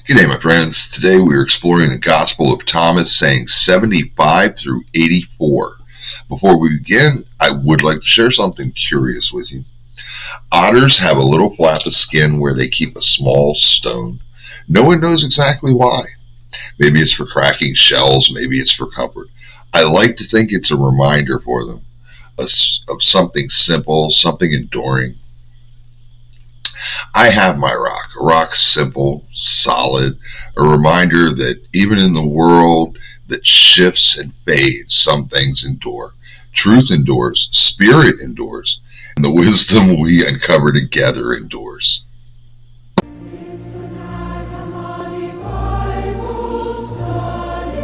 Good day, my friends. Today we are exploring the Gospel of Thomas, sayings 75 through 84. Before we begin, I would like to share something curious with you. Otters have a little flap of skin where they keep a small stone. No one knows exactly why. Maybe it's for cracking shells, maybe it's for comfort. I like to think it's a reminder for them of something simple, something enduring. I have my rock, a rock simple, solid, a reminder that even in the world that shifts and fades, some things endure. Truth endures, spirit endures, and the wisdom we uncover together endures. It's the Nag Hammadi Bible Study.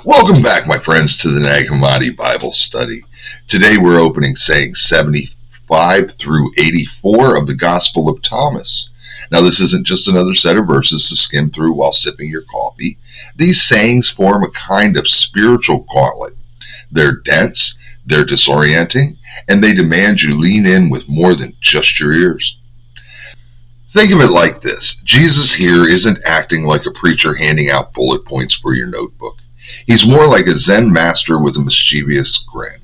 Welcome back, my friends, to the Nag Hammadi Bible Study. Today we're opening sayings 75 through 84 of the Gospel of Thomas. Now, this isn't just another set of verses to skim through while sipping your coffee. These sayings form a kind of spiritual gauntlet. They're dense, they're disorienting, and they demand you lean in with more than just your ears. Think of it like this. Jesus here isn't acting like a preacher handing out bullet points for your notebook. He's more like a Zen master with a mischievous grin,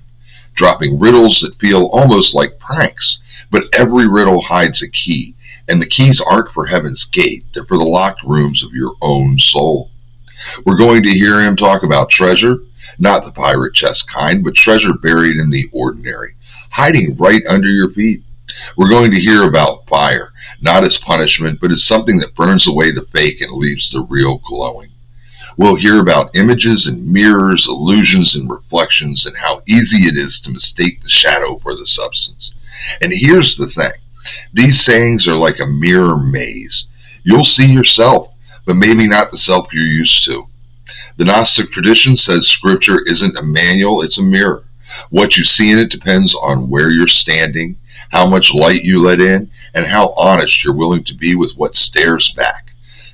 dropping riddles that feel almost like pranks. But every riddle hides a key, and the keys aren't for heaven's gate, they're for the locked rooms of your own soul. We're going to hear him talk about treasure, not the pirate chest kind, but treasure buried in the ordinary, hiding right under your feet. We're going to hear about fire, not as punishment, but as something that burns away the fake and leaves the real glowing. We'll hear about images and mirrors, illusions and reflections, and how easy it is to mistake the shadow for the substance. And here's the thing. These sayings are like a mirror maze. You'll see yourself, but maybe not the self you're used to. The Gnostic tradition says Scripture isn't a manual, it's a mirror. What you see in it depends on where you're standing, how much light you let in, and how honest you're willing to be with what stares back.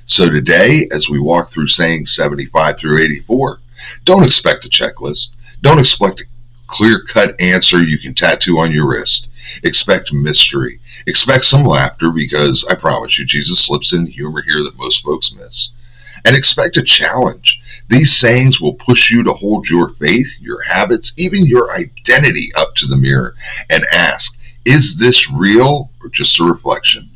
So today, as we walk through sayings 75 through 84, don't expect a checklist. Don't expect a clear-cut answer you can tattoo on your wrist. Expect mystery. Expect some laughter, because I promise you, Jesus slips in humor here that most folks miss. And expect a challenge. These sayings will push you to hold your faith, your habits, even your identity up to the mirror and ask, is this real or just a reflection?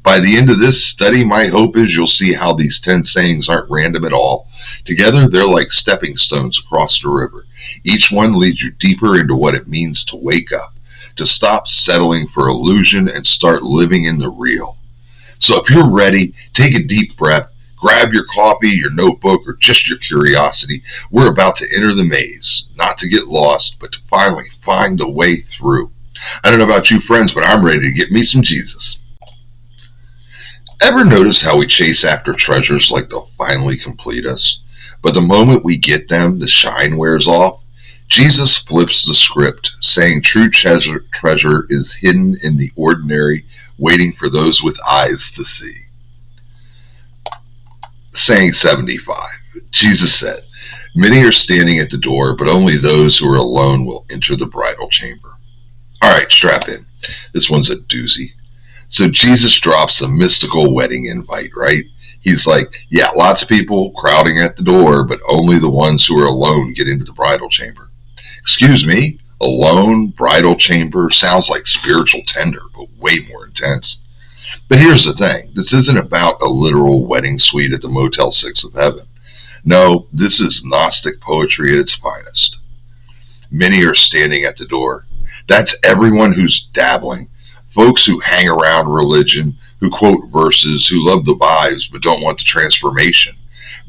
By the end of this study, my hope is you'll see how these 10 sayings aren't random at all. Together, they're like stepping stones across the river. Each one leads you deeper into what it means to wake up, to stop settling for illusion and start living in the real. So if you're ready, take a deep breath, grab your coffee, your notebook, or just your curiosity. We're about to enter the maze, not to get lost, but to finally find the way through. I don't know about you, friends, but I'm ready to get me some Jesus. Ever notice how we chase after treasures like they'll finally complete us? But the moment we get them, the shine wears off. Jesus flips the script, saying true treasure is hidden in the ordinary, waiting for those with eyes to see. Saying 75. Jesus said, "Many are standing at the door, but only those who are alone will enter the bridal chamber." All right, strap in. This one's a doozy. So Jesus drops a mystical wedding invite, right? He's like, yeah, lots of people crowding at the door, but only the ones who are alone get into the bridal chamber. Excuse me, alone, bridal chamber, sounds like spiritual tender, but way more intense. But here's the thing. This isn't about a literal wedding suite at the Motel 6 of heaven. No, this is Gnostic poetry at its finest. Many are standing at the door. That's everyone who's dabbling. Folks who hang around religion, who quote verses, who love the vibes but don't want the transformation.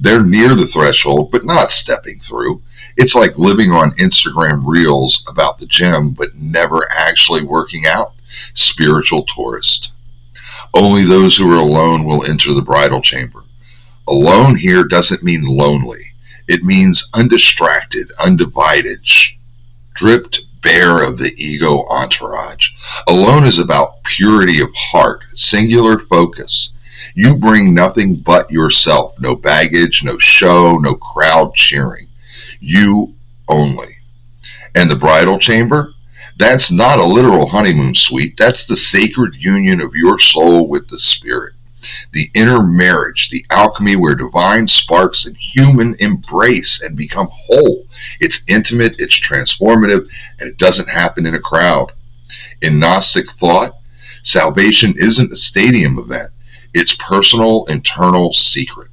They're near the threshold but not stepping through. It's like living on Instagram Reels about the gym but never actually working out. Spiritual tourist. Only those who are alone will enter the bridal chamber. Alone here doesn't mean lonely. It means undistracted, undivided, stripped bare of the ego entourage. Alone is about purity of heart, singular focus. You bring nothing but yourself, no baggage, no show, no crowd cheering. You only. And the bridal chamber? That's not a literal honeymoon suite. That's the sacred union of your soul with the Spirit. the inner marriage, the alchemy where divine sparks and human embrace and become whole. It's intimate, it's transformative, and it doesn't happen in a crowd. In Gnostic thought, salvation isn't a stadium event. It's personal, internal, secret.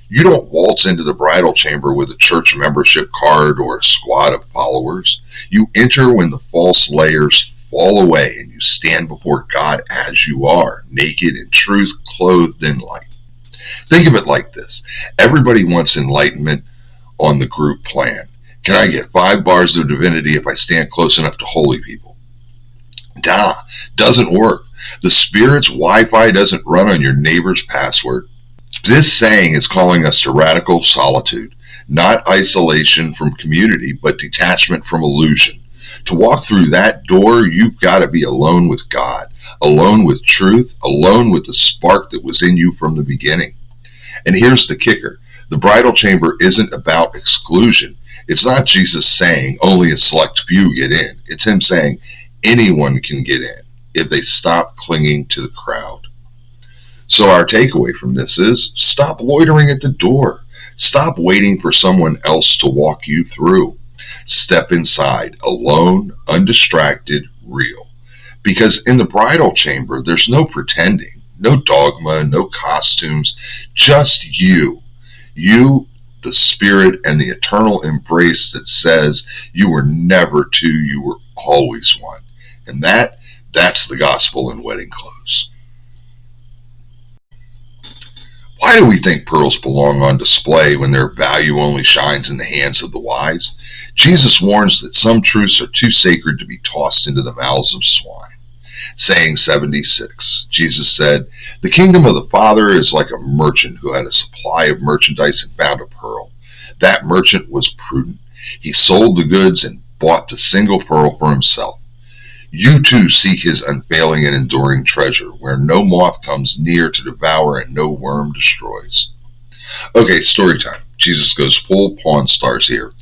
You don't waltz into the bridal chamber with a church membership card or a squad of followers. You enter when the false layers fall away and you stand before God as you are, naked in truth, clothed in light. Think of it like this. Everybody wants enlightenment on the group plan. Can I get 5 bars of divinity if I stand close enough to holy people? Doesn't work. The Spirit's Wi-Fi doesn't run on your neighbor's password. This saying is calling us to radical solitude, not isolation from community, but detachment from illusion. To walk through that door, you've got to be alone with God, alone with truth, alone with the spark that was in you from the beginning. And here's the kicker. The bridal chamber isn't about exclusion. It's not Jesus saying only a select few get in. It's him saying anyone can get in if they stop clinging to the crowd. So our takeaway from this is stop loitering at the door. Stop waiting for someone else to walk you through. Step inside, alone, undistracted, real. Because in the bridal chamber, there's no pretending, no dogma, no costumes, just you. You, the Spirit, and the eternal embrace that says you were never two, you were always one. And that's the gospel in wedding clothes. Why do we think pearls belong on display when their value only shines in the hands of the wise? Jesus warns that some truths are too sacred to be tossed into the mouths of swine. Saying 76, Jesus said, "The kingdom of the Father is like a merchant who had a supply of merchandise and found a pearl. That merchant was prudent. He sold the goods and bought the single pearl for himself. You too seek his unfailing and enduring treasure, where no moth comes near to devour and no worm destroys." Okay, story time. Jesus goes full Pawn Stars here.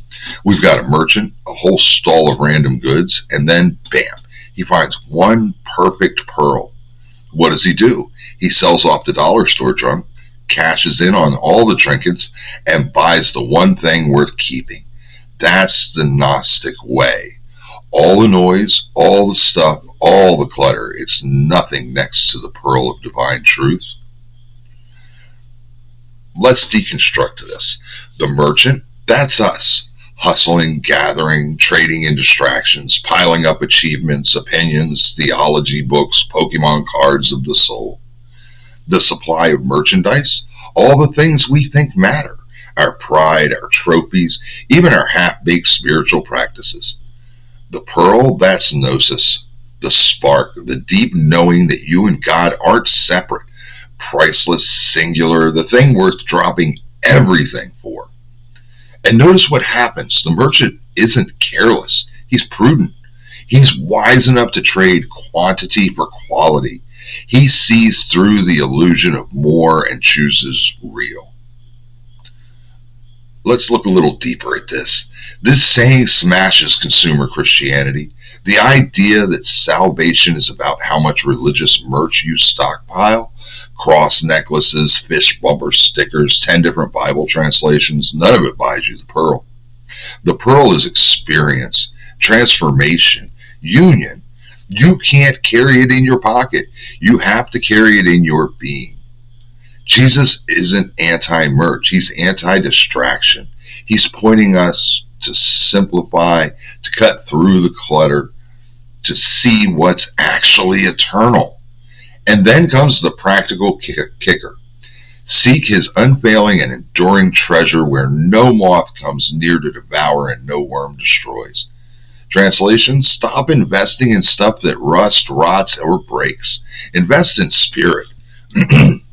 We've got a merchant, a whole stall of random goods, and then, bam, he finds one perfect pearl. What does he do? He sells off the dollar store junk, cashes in on all the trinkets, and buys the one thing worth keeping. That's the Gnostic way. All the noise, all the stuff, all the clutter, it's nothing next to the pearl of divine truth. Let's deconstruct this. The merchant, that's us. Hustling, gathering, trading in distractions, piling up achievements, opinions, theology books, Pokemon cards of the soul. The supply of merchandise, all the things we think matter. Our pride, our trophies, even our half-baked spiritual practices. The pearl, that's gnosis, the spark, the deep knowing that you and God aren't separate, priceless, singular, the thing worth dropping everything for. And notice what happens. The merchant isn't careless. He's prudent. He's wise enough to trade quantity for quality. He sees through the illusion of more and chooses real. Let's look a little deeper at this. This saying smashes consumer Christianity. The idea that salvation is about how much religious merch you stockpile, cross necklaces, fish bumper stickers, 10 different Bible translations, none of it buys you the pearl. The pearl is experience, transformation, union. You can't carry it in your pocket. You have to carry it in your being. Jesus isn't anti-merch. He's anti-distraction. He's pointing us to simplify, to cut through the clutter, to see what's actually eternal. And then comes the practical kicker. Seek his unfailing and enduring treasure where no moth comes near to devour and no worm destroys. Translation, stop investing in stuff that rusts, rots, or breaks. Invest in spirit.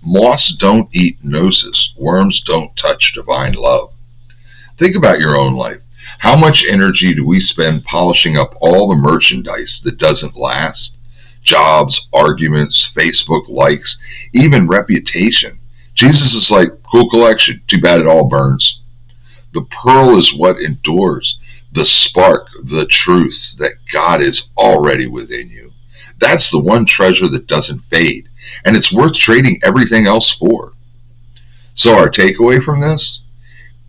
Moths don't eat gnosis. Worms don't touch divine love. Think about your own life. How much energy do we spend polishing up all the merchandise that doesn't last? Jobs, arguments, Facebook likes, even reputation. Jesus is like, cool collection, too bad it all burns. The pearl is what endures, the spark, the truth that God is already within you. That's the one treasure that doesn't fade. and it's worth trading everything else for. So our takeaway from this?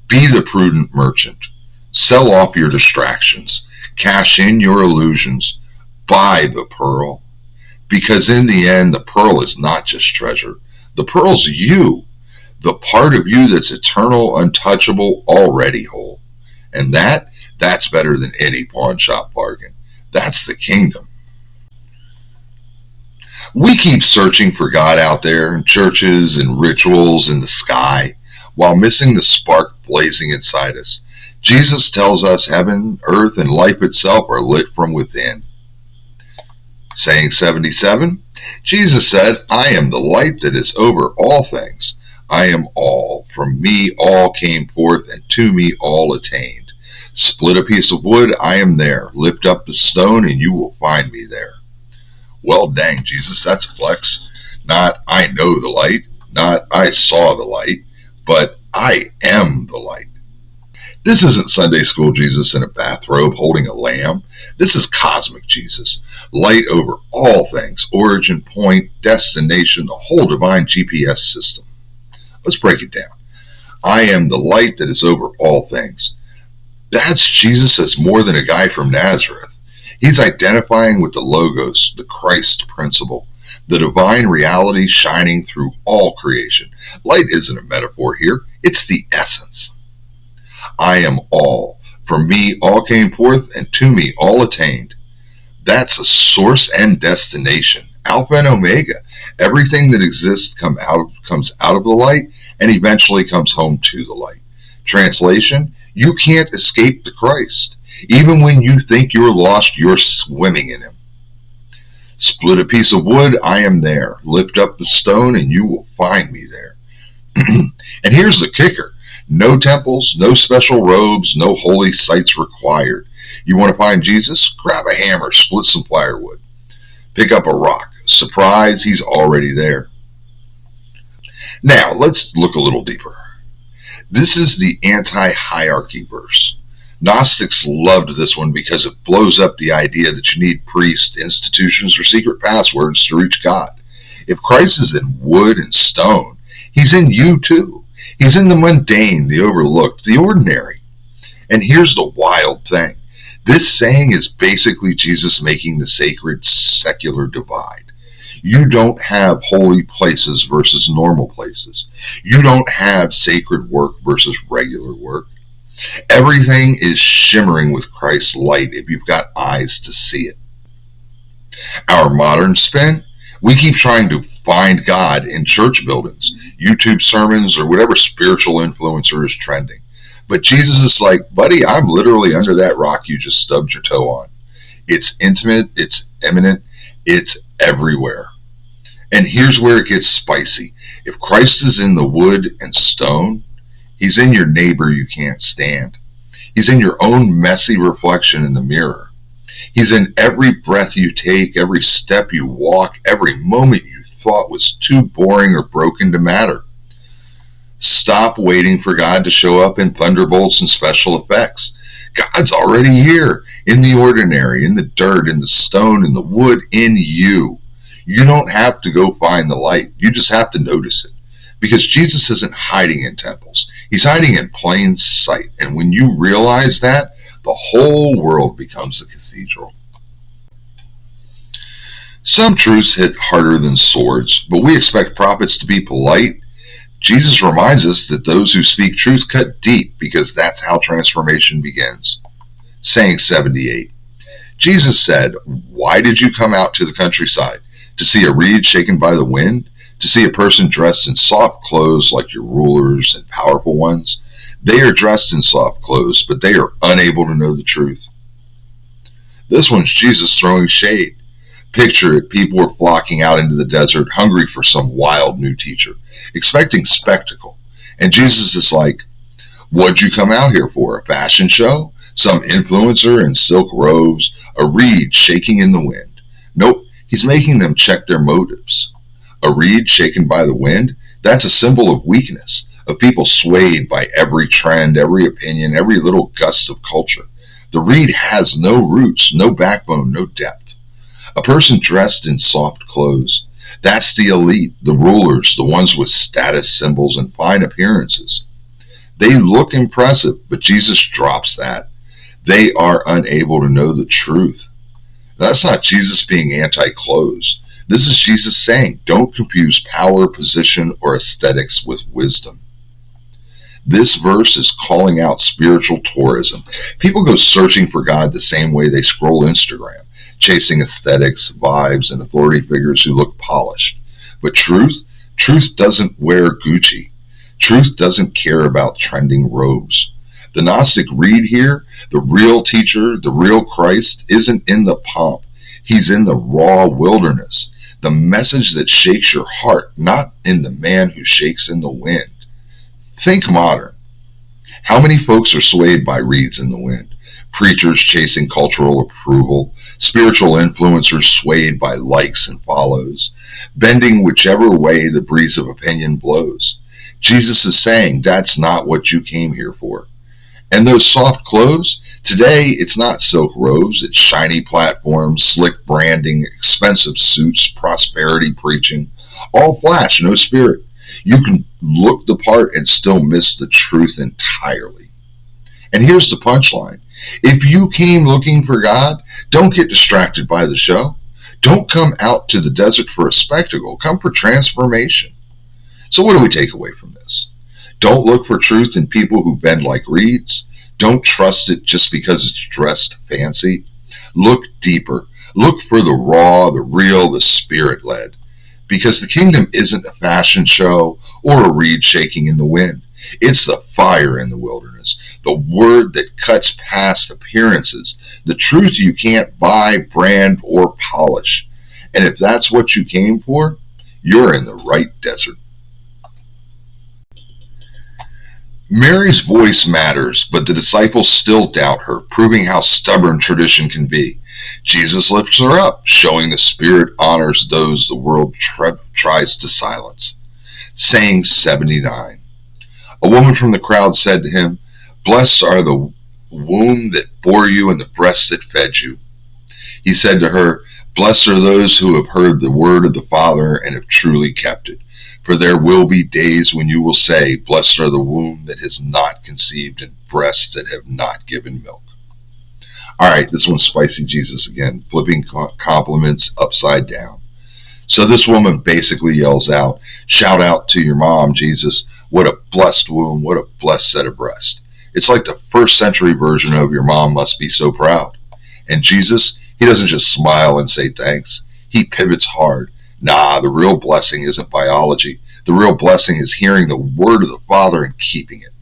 Be the prudent merchant. Sell off your distractions. Cash in your illusions. Buy the pearl. Because in the end, the pearl is not just treasure. The pearl's you. The part of you that's eternal, untouchable, already whole. And that's better than any pawn shop bargain. That's the kingdom. We keep searching for God out there in churches and rituals in the sky while missing the spark blazing inside us. Jesus tells us heaven, earth, and life itself are lit from within. Saying 77, Jesus said, I am the light that is over all things. I am all. From me all came forth, and to me all attained. Split a piece of wood, I am there. Lift up the stone, and you will find me there. Well, dang, Jesus, that's a flex. Not I know the light, not I saw the light, but I am the light. This isn't Sunday school Jesus in a bathrobe holding a lamb. This is cosmic Jesus, light over all things, origin, point, destination, the whole divine GPS system. Let's break it down. I am the light that is over all things. That's Jesus as more than a guy from Nazareth. He's identifying with the Logos, the Christ principle, the divine reality shining through all creation. Light isn't a metaphor here, it's the essence. I am all. From me all came forth, and to me all attained. That's a source and destination, Alpha and Omega. Everything that exists comes out of the light and eventually comes home to the light. Translation, you can't escape the Christ. Even when you think you're lost, you're swimming in him. Split a piece of wood, I am there. Lift up the stone, and you will find me there. And here's the kicker. No temples, no special robes, no holy sites required. You want to find Jesus? Grab a hammer, split some firewood. Pick up a rock. Surprise, he's already there. Now, let's look a little deeper. This is the anti-hierarchy verse. Gnostics loved this one because it blows up the idea that you need priests, institutions, or secret passwords to reach God. If Christ is in wood and stone, he's in you too. He's in the mundane, the overlooked, the ordinary. And here's the wild thing. This saying is basically Jesus making the sacred secular divide. You don't have holy places versus normal places. You don't have sacred work versus regular work. Everything is shimmering with Christ's light if you've got eyes to see it. Our modern spin, we keep trying to find God in church buildings, YouTube sermons, or whatever spiritual influencer is trending. But Jesus is like, buddy, I'm literally under that rock you just stubbed your toe on. It's intimate, it's imminent, it's everywhere. And here's where it gets spicy. If Christ is in the wood and stone, he's in your neighbor you can't stand. He's in your own messy reflection in the mirror. He's in every breath you take, every step you walk, every moment you thought was too boring or broken to matter. Stop waiting for God to show up in thunderbolts and special effects. God's already here, in the ordinary, in the dirt, in the stone, in the wood, in you. You don't have to go find the light. You just have to notice it. Because Jesus isn't hiding in temples. He's hiding in plain sight. And when you realize that, the whole world becomes a cathedral. Some truths hit harder than swords, but we expect prophets to be polite. Jesus reminds us that those who speak truth cut deep because that's how transformation begins. Saying 78. Jesus said, why did you come out to the countryside? To see a reed shaken by the wind? To see a person dressed in soft clothes like your rulers and powerful ones? They are dressed in soft clothes, but they are unable to know the truth. This one's Jesus throwing shade. Picture it, people were flocking out into the desert, hungry for some wild new teacher, expecting spectacle. And Jesus is like, what'd you come out here for, a fashion show? Some influencer in silk robes, a reed shaking in the wind? Nope, he's making them check their motives. A reed shaken by the wind? That's a symbol of weakness, of people swayed by every trend, every opinion, every little gust of culture. The reed has no roots, no backbone, no depth. A person dressed in soft clothes, That's the elite, the rulers, the ones with status symbols and fine appearances. They look impressive, but Jesus drops that. They are unable to know the truth. That's not Jesus being anti-clothes. This is Jesus saying, don't confuse power, position, or aesthetics with wisdom. This verse is calling out spiritual tourism. People go searching for God the same way they scroll Instagram, chasing aesthetics, vibes, and authority figures who look polished. But truth doesn't wear Gucci. Truth doesn't care about trending robes. The Gnostic read here, the real teacher, the real Christ, isn't in the pomp. He's in the raw wilderness. The message that shakes your heart, not in the man who shakes in the wind. Think modern. How many folks are swayed by reeds in the wind? Preachers chasing cultural approval, spiritual influencers swayed by likes and follows, bending whichever way the breeze of opinion blows. Jesus is saying that's not what you came here for. And those soft clothes, today it's not silk robes, it's shiny platforms, slick branding, expensive suits, prosperity preaching, all flash, no spirit. You can look the part and still miss the truth entirely. And here's the punchline. If you came looking for God, don't get distracted by the show. Don't come out to the desert for a spectacle. Come for transformation. So what do we take away from this? Don't look for truth in people who bend like reeds. Don't trust it just because it's dressed fancy. Look deeper. Look for the raw, the real, the spirit-led. Because the kingdom isn't a fashion show or a reed shaking in the wind. It's the fire in the wilderness, the word that cuts past appearances, the truth you can't buy, brand, or polish. And if that's what you came for, you're in the right desert. Mary's voice matters, but the disciples still doubt her, proving how stubborn tradition can be. Jesus lifts her up, showing the Spirit honors those the world tries to silence. Saying 79. A woman from the crowd said to him, "Blessed are the womb that bore you and the breasts that fed you." He said to her, "Blessed are those who have heard the word of the Father and have truly kept it. For there will be days when you will say, Blessed are the womb that has not conceived and breasts that have not given milk." All right, this one's spicy Jesus again, flipping compliments upside down. So this woman basically yells out, "Shout out to your mom, Jesus. What a blessed womb, what a blessed set of breasts." It's like the first century version of "Your mom must be so proud." And Jesus, he doesn't just smile and say thanks. He pivots hard. Nah, the real blessing isn't biology. The real blessing is hearing the word of the Father and keeping it.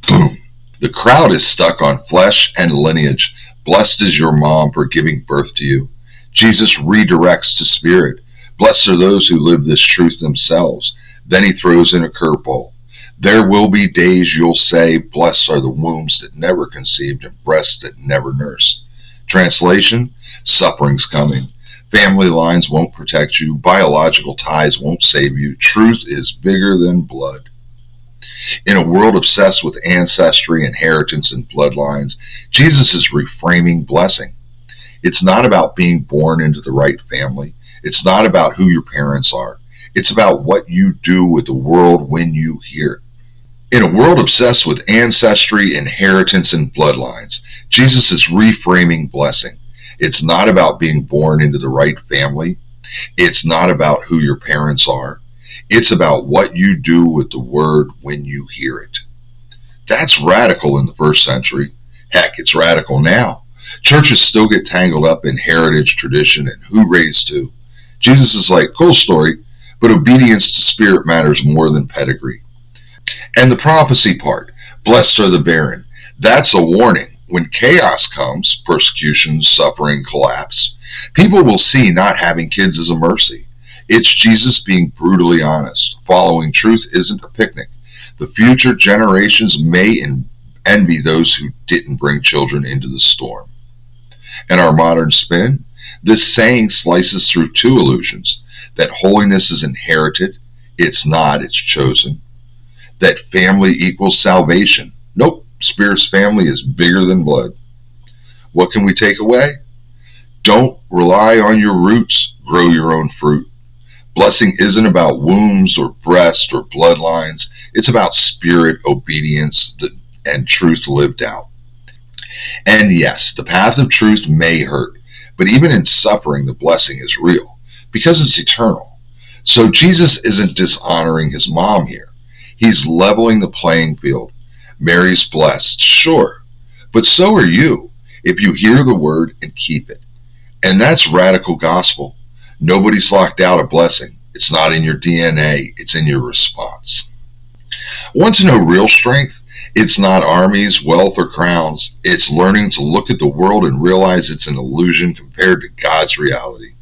Boom. The crowd is stuck on flesh and lineage. Blessed is your mom for giving birth to you. Jesus redirects to spirit. Blessed are those who live this truth themselves. Then he throws in a curveball. There will be days you'll say, Blessed are the wombs that never conceived and breasts that never nursed. Translation, suffering's coming. Family lines won't protect you. Biological ties won't save you. Truth is bigger than blood. In a world obsessed with ancestry, inheritance, and bloodlines, Jesus is reframing blessing. It's not about being born into the right family. It's not about who your parents are. It's about what you do with the world when you hear it. In a world obsessed with ancestry, inheritance, and bloodlines, Jesus is reframing blessing. It's not about being born into the right family. It's not about who your parents are. It's about what you do with the word when you hear it. That's radical in the first century. Heck, it's radical now. Churches still get tangled up in heritage, tradition, and who raised who. Jesus is like, cool story, but obedience to spirit matters more than pedigree. And the prophecy part, blessed are the barren. That's a warning. When chaos comes, persecution, suffering, collapse, people will see not having kids as a mercy. It's Jesus being brutally honest. Following truth isn't a picnic. The future generations may envy those who didn't bring children into the storm. In our modern spin, this saying slices through two illusions. That holiness is inherited. It's not, it's chosen. That family equals salvation. Nope, Spirit's family is bigger than blood. What can we take away? Don't rely on your roots, grow your own fruit. Blessing isn't about wombs or breasts or bloodlines. It's about spirit, obedience, and truth lived out. And yes, the path of truth may hurt, but even in suffering, the blessing is real because it's eternal. So Jesus isn't dishonoring his mom here. He's leveling the playing field. Mary's blessed, sure, but so are you if you hear the word and keep it. And that's radical gospel. Nobody's locked out a blessing. It's not in your DNA, it's in your response. Want to know real strength? It's not armies, wealth, or crowns. It's learning to look at the world and realize it's an illusion compared to God's reality.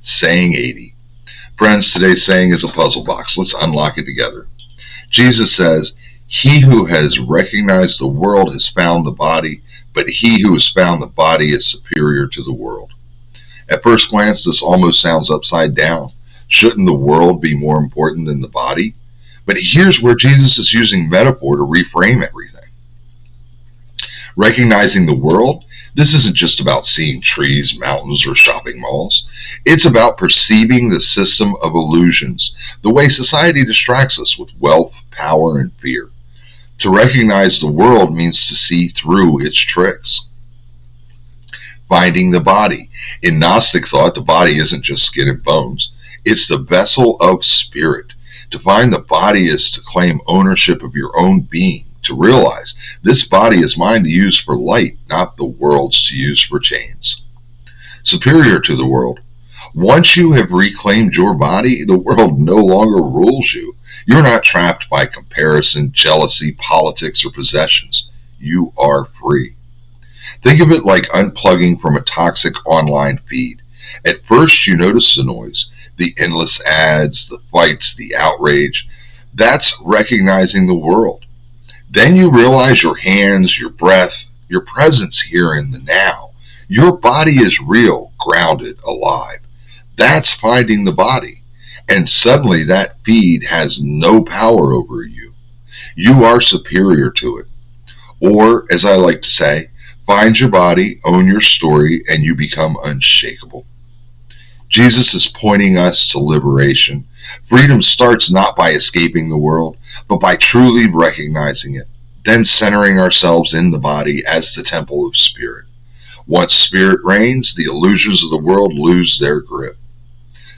Saying 80. Friends, today's saying is a puzzle box. Let's unlock it together. Jesus says, "He who has recognized the world has found the body, but he who has found the body is superior to the world." At first glance, this almost sounds upside down. Shouldn't the world be more important than the body? But here's where Jesus is using metaphor to reframe everything. Recognizing the world, this isn't just about seeing trees, mountains, or shopping malls. It's about perceiving the system of illusions, the way society distracts us with wealth, power, and fear. To recognize the world means to see through its tricks. Finding the body. In Gnostic thought, the body isn't just skin and bones. It's the vessel of spirit. To find the body is to claim ownership of your own being, to realize this body is mine to use for light, not the world's to use for chains. Superior to the world. Once you have reclaimed your body, the world no longer rules you. You're not trapped by comparison, jealousy, politics, or possessions. You are free. Think of it like unplugging from a toxic online feed. At first, you notice the noise, the endless ads, the fights, the outrage. That's recognizing the world. Then you realize your hands, your breath, your presence here in the now. Your body is real, grounded, alive. That's finding the body. And suddenly that feed has no power over you. You are superior to it. Or, as I like to say, find your body, own your story, and you become unshakable. Jesus is pointing us to liberation. Freedom starts not by escaping the world, but by truly recognizing it, then centering ourselves in the body as the temple of spirit. Once spirit reigns, the illusions of the world lose their grip.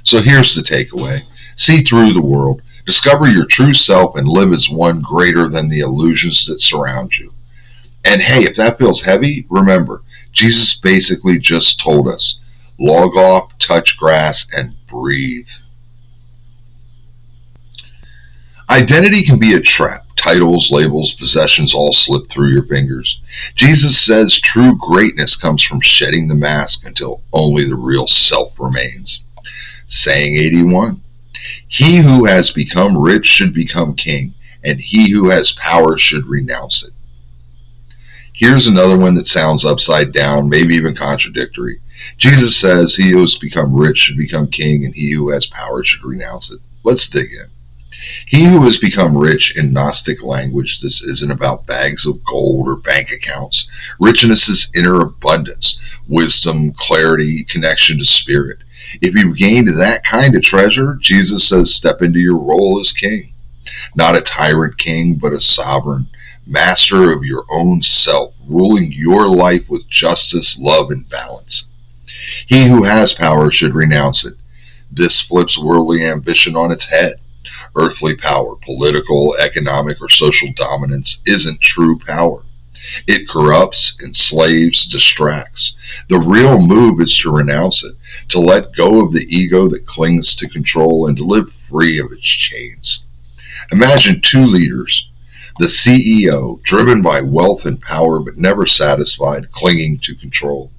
So here's the takeaway. See through the world, discover your true self, and live as one greater than the illusions that surround you. And hey, if that feels heavy, remember, Jesus basically just told us, log off, touch grass, and breathe. Identity can be a trap. Titles, labels, possessions all slip through your fingers. Jesus says true greatness comes from shedding the mask until only the real self remains. Saying 81. He who has become rich should become king, and he who has power should renounce it. Here's another one that sounds upside down, maybe even contradictory. Jesus says he who has become rich should become king, and he who has power should renounce it. Let's dig in. He who has become rich, in Gnostic language, this isn't about bags of gold or bank accounts. Richness is inner abundance, wisdom, clarity, connection to spirit. If you've gained that kind of treasure, Jesus says step into your role as king. Not a tyrant king, but a sovereign, master of your own self, ruling your life with justice, love, and balance. He who has power should renounce it. This flips worldly ambition on its head. Earthly power, political, economic, or social dominance, isn't true power. It corrupts, enslaves, distracts. The real move is to renounce it, to let go of the ego that clings to control, and to live free of its chains. Imagine two leaders. The CEO, driven by wealth and power but never satisfied, clinging to control.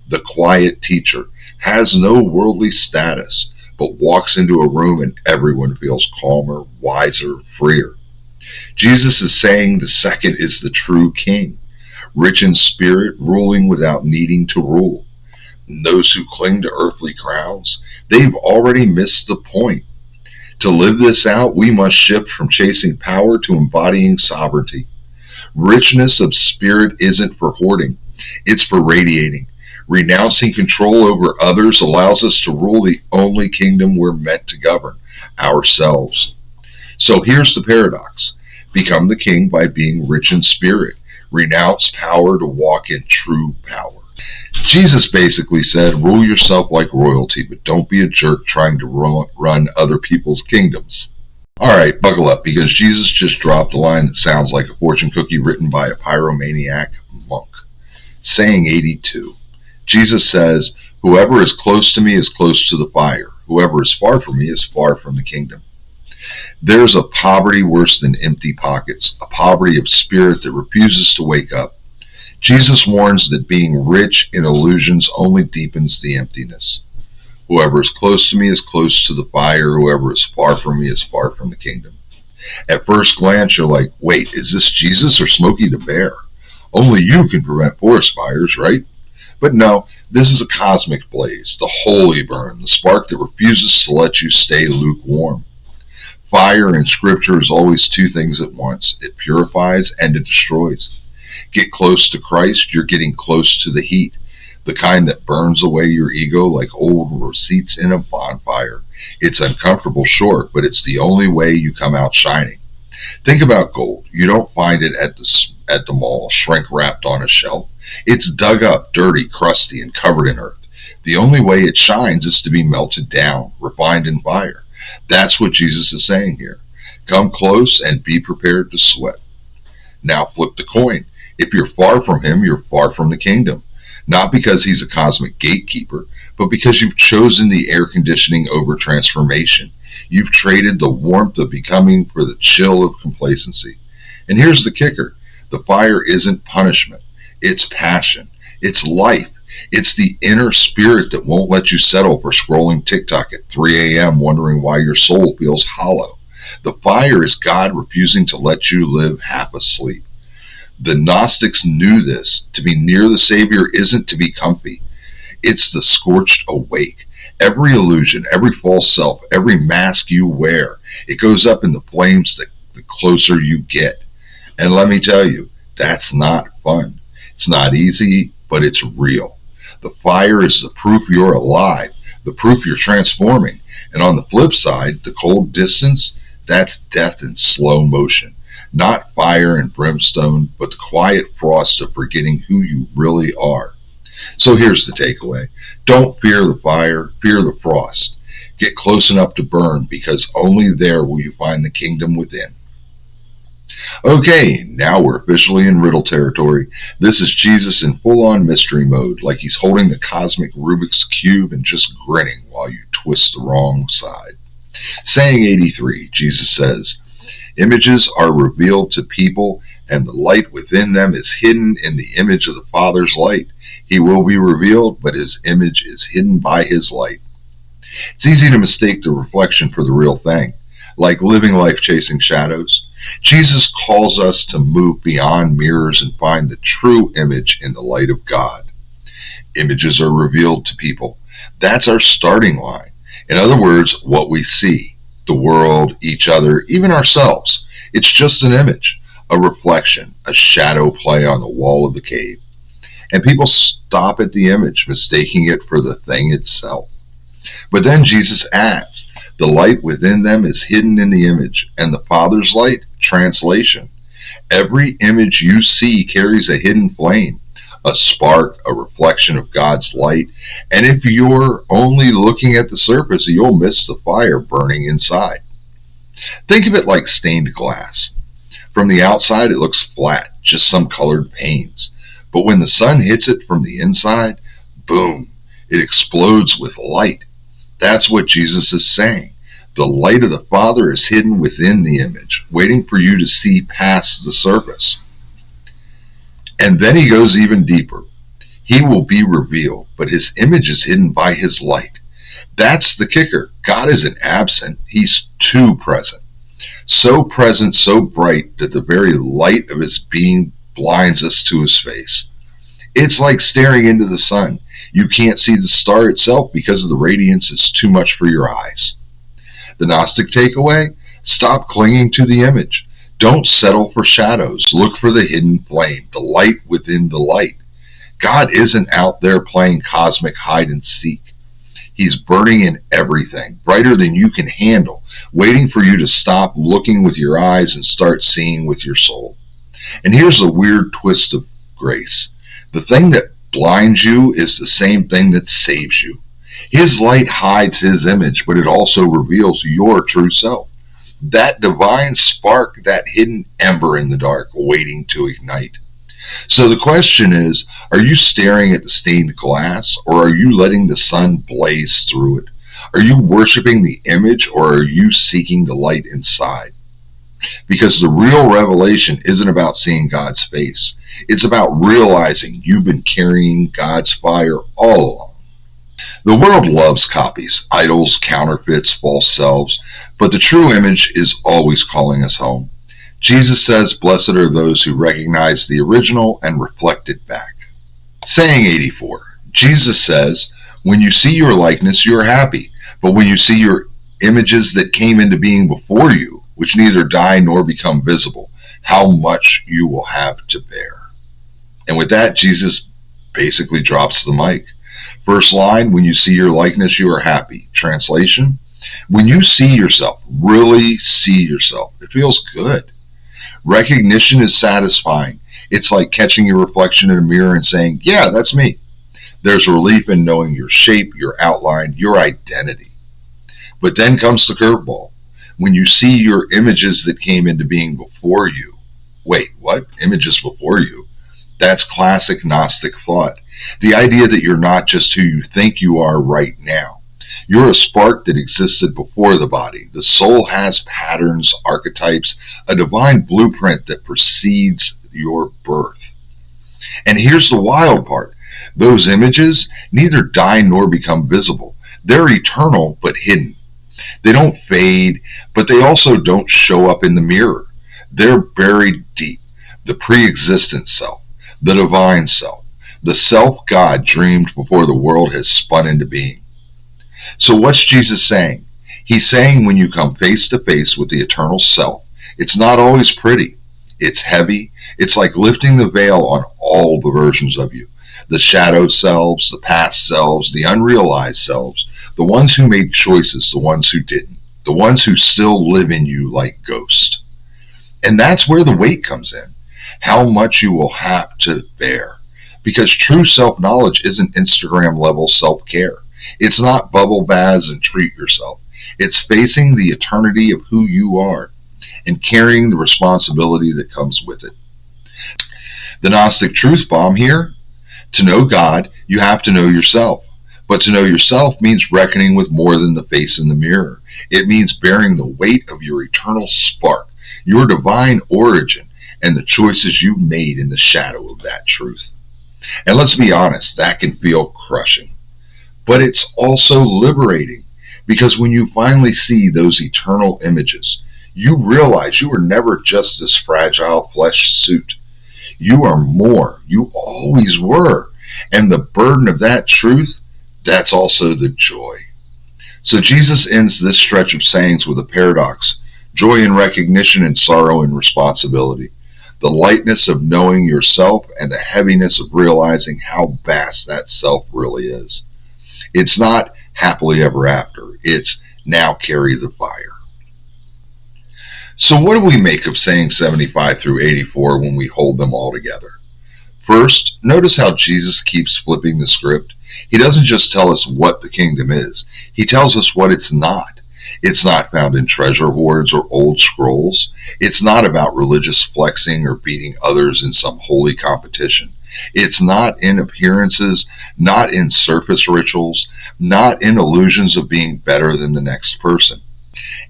The quiet teacher has no worldly status, but walks into a room and everyone feels calmer, wiser, freer. Jesus is saying the second is the true king, rich in spirit, ruling without needing to rule. And those who cling to earthly crowns, they've already missed the point. To live this out, we must shift from chasing power to embodying sovereignty. Richness of spirit isn't for hoarding, it's for radiating. Renouncing control over others allows us to rule the only kingdom we're meant to govern, ourselves. So here's the paradox. Become the king by being rich in spirit. Renounce power to walk in true power. Jesus basically said, rule yourself like royalty, but don't be a jerk trying to run other people's kingdoms. Alright, buckle up, because Jesus just dropped a line that sounds like a fortune cookie written by a pyromaniac monk. Saying 82. Jesus says, whoever is close to me is close to the fire. Whoever is far from me is far from the kingdom. There's a poverty worse than empty pockets, a poverty of spirit that refuses to wake up. Jesus warns that being rich in illusions only deepens the emptiness. Whoever is close to me is close to the fire. Whoever is far from me is far from the kingdom. At first glance, you're like, wait, is this Jesus or Smokey the Bear? Only you can prevent forest fires, right? But no, this is a cosmic blaze, the holy burn, the spark that refuses to let you stay lukewarm. Fire in Scripture is always two things at once. It purifies and it destroys. Get close to Christ, you're getting close to the heat, the kind that burns away your ego like old receipts in a bonfire. It's uncomfortable, sure, but it's the only way you come out shining. Think about gold. You don't find it at the mall, shrink wrapped on a shelf. It's dug up, dirty, crusty, and covered in earth. The only way it shines is to be melted down, refined in fire. That's what Jesus is saying here. Come close and be prepared to sweat. Now flip the coin. If you're far from him, you're far from the kingdom. Not because he's a cosmic gatekeeper, but because you've chosen the air conditioning over transformation. You've traded the warmth of becoming for the chill of complacency. And here's the kicker. The fire isn't punishment. It's passion. It's life. It's the inner spirit that won't let you settle for scrolling TikTok at 3 a.m. wondering why your soul feels hollow. The fire is God refusing to let you live half asleep. The Gnostics knew this. To be near the Savior isn't to be comfy. It's the scorched awake. Every illusion, every false self, every mask you wear, it goes up in the flames the closer you get. And let me tell you, that's not fun. It's not easy, but it's real. The fire is the proof you're alive, the proof you're transforming. And on the flip side, the cold distance, that's death in slow motion. Not fire and brimstone, but the quiet frost of forgetting who you really are. So here's the takeaway. Don't fear the fire, fear the frost. Get close enough to burn, because only there will you find the kingdom within. Okay, now we're officially in riddle territory. This is Jesus in full-on mystery mode, like he's holding the cosmic Rubik's Cube and just grinning while you twist the wrong side. Saying 83, Jesus says, images are revealed to people, and the light within them is hidden in the image of the Father's light. He will be revealed, but his image is hidden by his light. It's easy to mistake the reflection for the real thing, like living life chasing shadows. Jesus calls us to move beyond mirrors and find the true image in the light of God. Images are revealed to people. That's our starting line. In other words, what we see, the world, each other, even ourselves. It's just an image, a reflection, a shadow play on the wall of the cave. And people stop at the image, mistaking it for the thing itself. But then Jesus adds, the light within them is hidden in the image, and the Father's light, translation. Every image you see carries a hidden flame, a spark, a reflection of God's light, and if you're only looking at the surface, you'll miss the fire burning inside. Think of it like stained glass. From the outside, it looks flat, just some colored panes. But when the sun hits it from the inside, boom, it explodes with light. That's what Jesus is saying. The light of the Father is hidden within the image, waiting for you to see past the surface. And then he goes even deeper. He will be revealed, but his image is hidden by his light. That's the kicker. God isn't absent. He's too present. So present, so bright, that the very light of his being blinds us to his face. It's like staring into the sun. You can't see the star itself because of the radiance. It's too much for your eyes. The Gnostic takeaway? Stop clinging to the image. Don't settle for shadows. Look for the hidden flame, the light within the light. God isn't out there playing cosmic hide and seek. He's burning in everything, brighter than you can handle, waiting for you to stop looking with your eyes and start seeing with your soul. And here's the weird twist of grace. The thing that blinds you is the same thing that saves you. His light hides his image, but it also reveals your true self. That divine spark, that hidden ember in the dark, waiting to ignite. So the question is, are you staring at the stained glass, or are you letting the sun blaze through it? Are you worshiping the image, or are you seeking the light inside? Because the real revelation isn't about seeing God's face. It's about realizing you've been carrying God's fire all along. The world loves copies, idols, counterfeits, false selves, but the true image is always calling us home. Jesus says, "Blessed are those who recognize the original and reflect it back." Saying 84. Jesus says, "When you see your likeness, you are happy. But when you see your images that came into being before you, which neither die nor become visible, how much you will have to bear." And with that, Jesus basically drops the mic. First line, when you see your likeness, you are happy. Translation, when you see yourself, really see yourself, it feels good. Recognition is satisfying. It's like catching your reflection in a mirror and saying, yeah, that's me. There's relief in knowing your shape, your outline, your identity. But then comes the curveball. When you see your images that came into being before you. Wait, what? Images before you? That's classic Gnostic thought. The idea that you're not just who you think you are right now. You're a spark that existed before the body. The soul has patterns, archetypes, a divine blueprint that precedes your birth. And here's the wild part. Those images neither die nor become visible. They're eternal but hidden. They don't fade, but they also don't show up in the mirror. They're buried deep. The pre-existent self, the divine self, the self God dreamed before the world has spun into being. So what's Jesus saying? He's saying when you come face to face with the eternal self, it's not always pretty. It's heavy. It's like lifting the veil on all the versions of you. The shadow selves, the past selves, the unrealized selves, the ones who made choices, the ones who didn't, the ones who still live in you like ghosts. And that's where the weight comes in. How much you will have to bear. Because true self-knowledge isn't Instagram-level self-care. It's not bubble baths and treat yourself. It's facing the eternity of who you are and carrying the responsibility that comes with it. The Gnostic truth bomb here. To know God, you have to know yourself. But to know yourself means reckoning with more than the face in the mirror. It means bearing the weight of your eternal spark, your divine origin, and the choices you've made in the shadow of that truth. And let's be honest, that can feel crushing. But it's also liberating, because when you finally see those eternal images, you realize you were never just this fragile flesh suit. You are more. You always were. And the burden of that truth, that's also the joy. So Jesus ends this stretch of sayings with a paradox: joy in recognition and sorrow in responsibility. The lightness of knowing yourself and the heaviness of realizing how vast that self really is. It's not happily ever after. It's now carry the fire. So what do we make of saying 75 through 84 when we hold them all together? First, notice how Jesus keeps flipping the script. He doesn't just tell us what the kingdom is. He tells us what it's not. It's not found in treasure hoards or old scrolls. It's not about religious flexing or beating others in some holy competition. It's not in appearances, not in surface rituals, not in illusions of being better than the next person.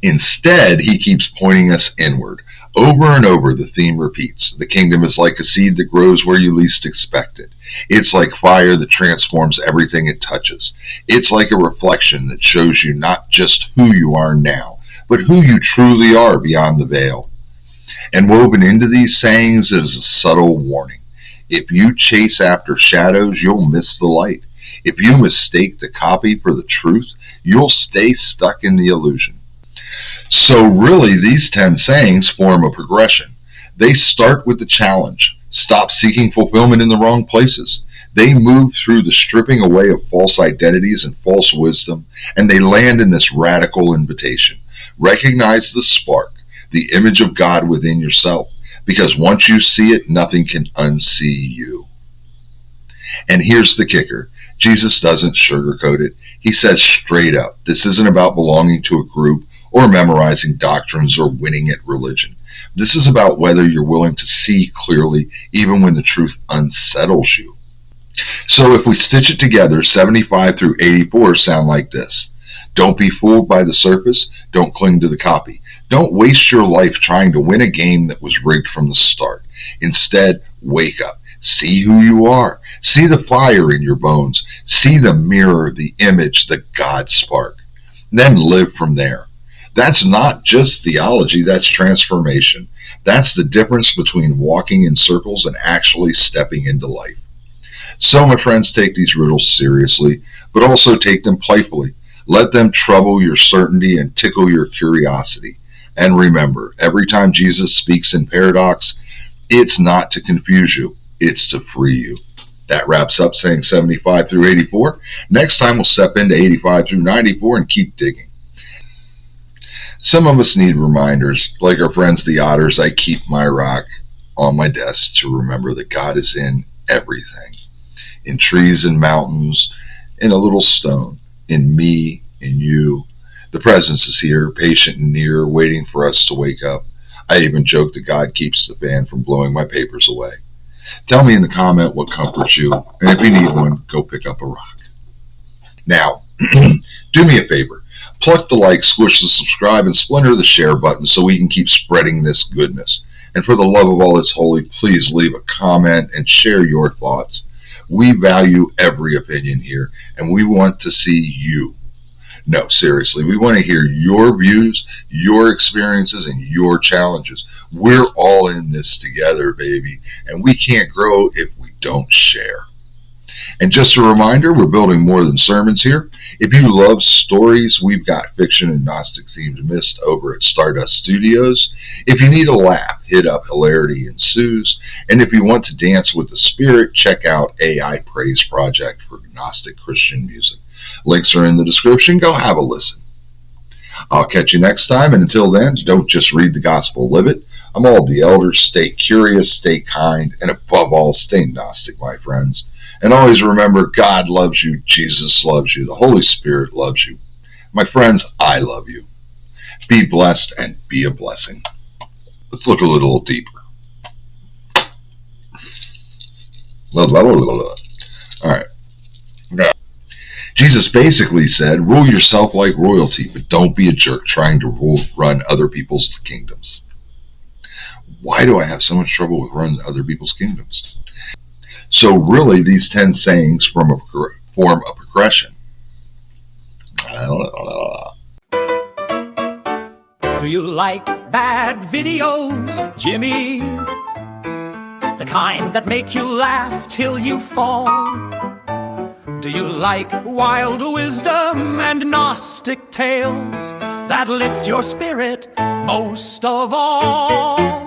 Instead, he keeps pointing us inward. Over and over, the theme repeats. The kingdom is like a seed that grows where you least expect it. It's like fire that transforms everything it touches. It's like a reflection that shows you not just who you are now, but who you truly are beyond the veil. And woven into these sayings is a subtle warning. If you chase after shadows, you'll miss the light. If you mistake the copy for the truth, you'll stay stuck in the illusion. So really, these 10 sayings form a progression. They start with the challenge. Stop seeking fulfillment in the wrong places. They move through the stripping away of false identities and false wisdom, and they land in this radical invitation. Recognize the spark, the image of God within yourself, because once you see it, nothing can unsee you. And here's the kicker. Jesus doesn't sugarcoat it. He says straight up, this isn't about belonging to a group or memorizing doctrines or winning at religion. This is about whether you're willing to see clearly even when the truth unsettles you. So if we stitch it together, 75 through 84 sound like this. Don't be fooled by the surface. Don't cling to the copy. Don't waste your life trying to win a game that was rigged from the start. Instead, wake up. See who you are. See the fire in your bones. See the mirror, the image, the God spark. Then live from there. That's not just theology, that's transformation. That's the difference between walking in circles and actually stepping into life. So, my friends, take these riddles seriously, but also take them playfully. Let them trouble your certainty and tickle your curiosity. And remember, every time Jesus speaks in paradox, it's not to confuse you, it's to free you. That wraps up saying 75 through 84. Next time we'll step into 85 through 94 and keep digging. Some of us need reminders. Like our friends the otters, I keep my rock on my desk to remember that God is in everything. In trees and mountains, in a little stone, in me, in you. The presence is here, patient and near, waiting for us to wake up. I even joke that God keeps the fan from blowing my papers away. Tell me in the comment what comforts you, and if you need one, go pick up a rock. Now, do me a favor. Pluck the like, squish the subscribe, and splinter the share button so we can keep spreading this goodness. And for the love of all that's holy, please leave a comment and share your thoughts. We value every opinion here, and we want to see you. No, seriously, we want to hear your views, your experiences, and your challenges. We're all in this together, baby, and we can't grow if we don't share. And just a reminder, we're building more than sermons here. If you love stories, we've got fiction and Gnostic themed mist over at Stardust Studios. If you need a laugh, hit up Hilarity Ensues. And if you want to dance with the spirit, check out AI Praise Project for Gnostic Christian music. Links are in the description. Go have a listen. I'll catch you next time, and until then, don't just read the gospel, live it. I'm all the elders. Stay curious, stay kind, and above all, stay Gnostic, my friends. And always remember, God loves you, Jesus loves you, the Holy Spirit loves you. My friends, I love you. Be blessed and be a blessing. Let's look a little deeper. All right. Now, Jesus basically said, rule yourself like royalty, but don't be a jerk trying to run other people's kingdoms. Why do I have so much trouble with running other people's kingdoms? So really, these 10 sayings form a progression. Do you like bad videos, Jimmy? The kind that make you laugh till you fall? Do you like wild wisdom and Gnostic tales that lift your spirit most of all?